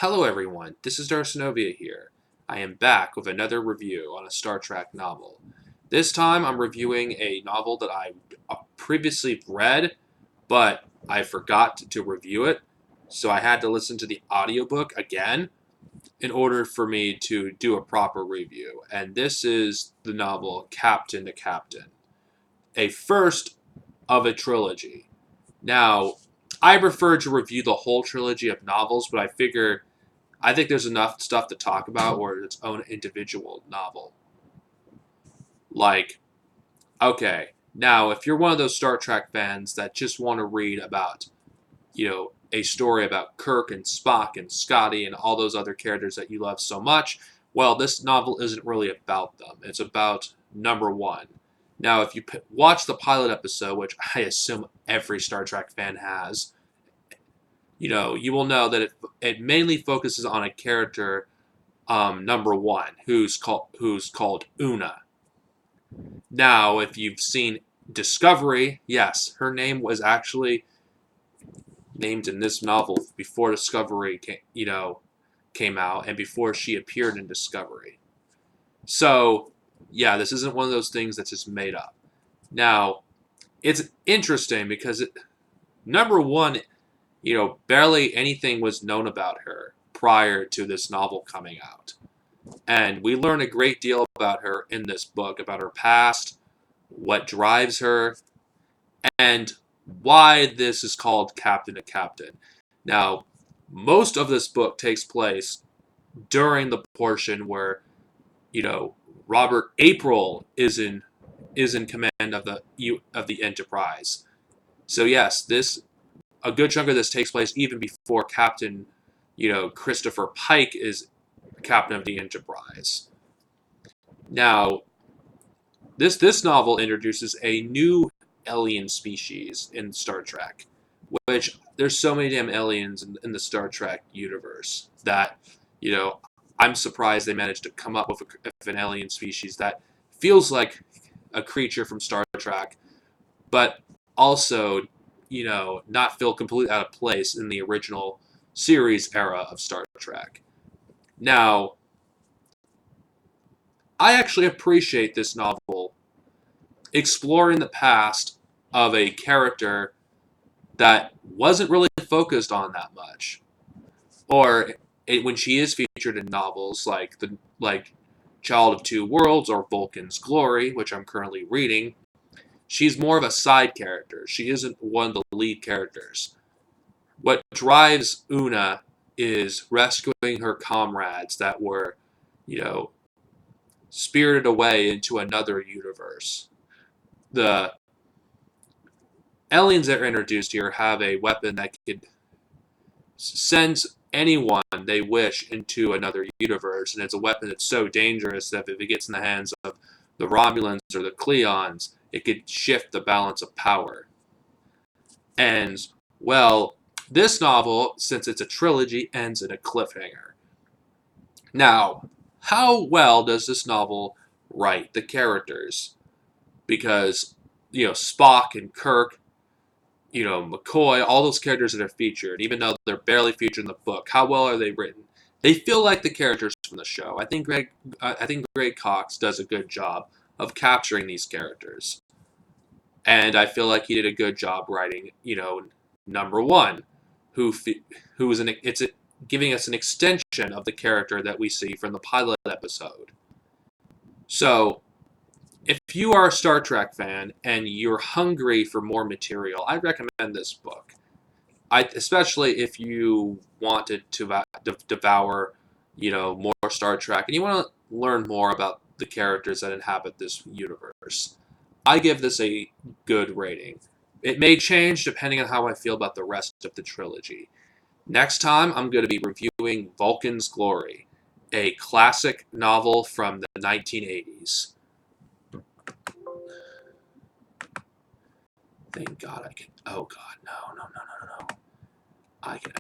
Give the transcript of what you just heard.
Hello everyone, this is Darcinovia here. I am back with another review on a Star Trek novel. This time I'm reviewing a novel that I previously read, but I forgot to review it, so I had to listen to the audiobook again in order for me to do a proper review. And this is the novel Captain to Captain, a first of a trilogy. Now, I prefer to review the whole trilogy of novels, but I think there's enough stuff to talk about or its own individual novel. Like, okay, now if you're one of those Star Trek fans that just want to read about, a story about Kirk and Spock and Scotty and all those other characters that you love so much, well, this novel isn't really about them. It's about number one. Now, if you watch the pilot episode, which I assume every Star Trek fan has, you will know that it mainly focuses on a character number one, who's called Una. Now, if you've seen Discovery, yes, her name was actually named in this novel before Discovery came out and before she appeared in Discovery. So, yeah, this isn't one of those things that's just made up. Now, it's interesting because number one, barely anything was known about her prior to this novel coming out. And we learn a great deal about her in this book, about her past, what drives her, and why this is called Captain to Captain. Now, most of this book takes place during the portion where, Robert April is in command of the Enterprise. So yes, this a good chunk of this takes place even before Captain, Christopher Pike is captain of the Enterprise. Now, this novel introduces a new alien species in Star Trek, which there's so many damn aliens in the Star Trek universe that, I'm surprised they managed to come up with an alien species that feels like a creature from Star Trek, but also, not feel completely out of place in the original series era of Star Trek. Now, I actually appreciate this novel exploring the past of a character that wasn't really focused on that much, or when she is featured in novels like Child of Two Worlds or Vulcan's Glory, which I'm currently reading, she's more of a side character. She isn't one of the lead characters. What drives Una is rescuing her comrades that were, you know, spirited away into another universe. The aliens that are introduced here have a weapon that could send anyone they wish into another universe, and it's a weapon that's so dangerous that if it gets in the hands of the Romulans or the Klingons, it could shift the balance of power. And, well, this novel, since it's a trilogy, ends in a cliffhanger. Now, how well does this novel write the characters? Because, Spock and Kirk, McCoy, all those characters that are featured, even though they're barely featured in the book, how well are they written? They feel like the characters from the show. I think Greg Cox does a good job of capturing these characters, and I feel like he did a good job writing, number one, who is giving us an extension of the character that we see from the pilot episode. So, if you are a Star Trek fan and you're hungry for more material, I recommend this book. Especially if you wanted to devour, more Star Trek and you want to learn more about the characters that inhabit this universe. I give this a good rating. It may change depending on how I feel about the rest of the trilogy. Next time, I'm going to be reviewing Vulcan's Glory, a classic novel from the 1980s. Thank God I can. Oh God, no, no, no, no, no, no. I can